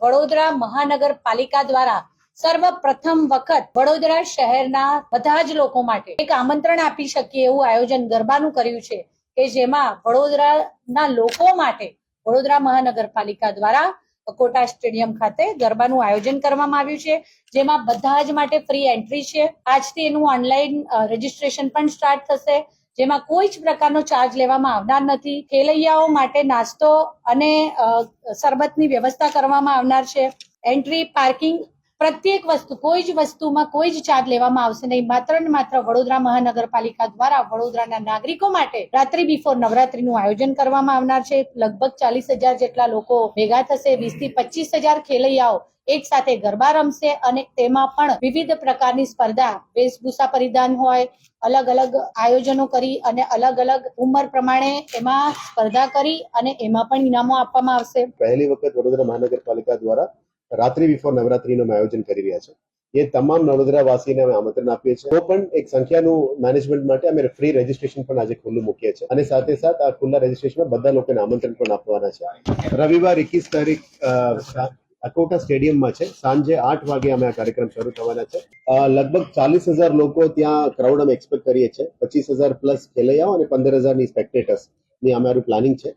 વડોદરા મહાનગરપાલિકા દ્વારા સર્વપ્રથમ વખત વડોદરા શહેરના બધા જ લોકો માટે એક આમંત્રણ આપી શકીએ એવું આયોજન ગરબાનું કર્યું છે કે જેમાં વડોદરાના લોકો માટે વડોદરા મહાનગરપાલિકા દ્વારા કોટા સ્ટેડિયમ ખાતે ગરબાનું આયોજન કરવામાં આવ્યું છે, જેમાં બધા જ માટે ફ્રી એન્ટ્રી છે. આજથી એનું ઓનલાઈન રજીસ્ટ્રેશન પણ સ્ટાર્ટ થશે, જેમાં કોઈ જ પ્રકારનો ચાર્જ લેવામાં આવનાર નથી. ખેલૈયાઓ માટે નાસ્તો અને શરબતની વ્યવસ્થા કરવામાં આવનાર છે. એન્ટ્રી, પાર્કિંગ, પ્રત્યેક વસ્તુ, કોઈ જ વસ્તુમાં કોઈ જ ચાર્જ લેવામાં આવશે નહીં. માત્ર ને માત્ર વડોદરા મહાનગરપાલિકા દ્વારા વડોદરાના નાગરિકો માટે રાત્રિ બિફોર નવરાત્રીનું આયોજન કરવામાં આવનાર છે. લગભગ 40,000 જેટલા લોકો ભેગા થશે. 20 થી 25,000 ખેલૈયાઓ એક સાથે ગરબા રમશે અને તેમાં પણ વિવિધ પ્રકારની સ્પર્ધા, વેશભૂષા પરિધાન હોય, અલગ અલગ આયોજનો કરી અને અલગ અલગ ઉંમર પ્રમાણે એમાં સ્પર્ધા કરી અને એમાં પણ ઇનામો આપવામાં આવશે. પહેલી વખત વડોદરા મહાનગરપાલિકા દ્વારા રાત્રિ બિફોર નવરાત્રીનું આયોજન કરી રહ્યા છે. એ તમામ વડોદરા વાસીને અમે આમંત્રણ આપીએ છીએ. તો પણ એક સંખ્યાનું મેનેજમેન્ટ માટે અમે ફ્રી રજીસ્ટ્રેશન પણ આજે ખુલ્લું મૂકીએ છીએ અને સાથે સાથે આ ખુલ્લા રજીસ્ટ્રેશનમાં બધા લોકોને આમંત્રણ પણ આપવાના છે. રવિવાર 21 તારીખ અકોટા સ્ટેડિયમમાં છે. સાંજે 8 વાગે અમે આ કાર્યક્રમ શરૂ થવાના છે. લગભગ 40,000 લોકો ત્યાં ક્રાઉડ અમે એક્સપેક્ટ કરીએ છીએ. 25,000 પ્લસ ખેલૈયાઓ અને 15,000 ની સ્પેક્ટેટર્સ ની અમારું પ્લાનિંગ છે.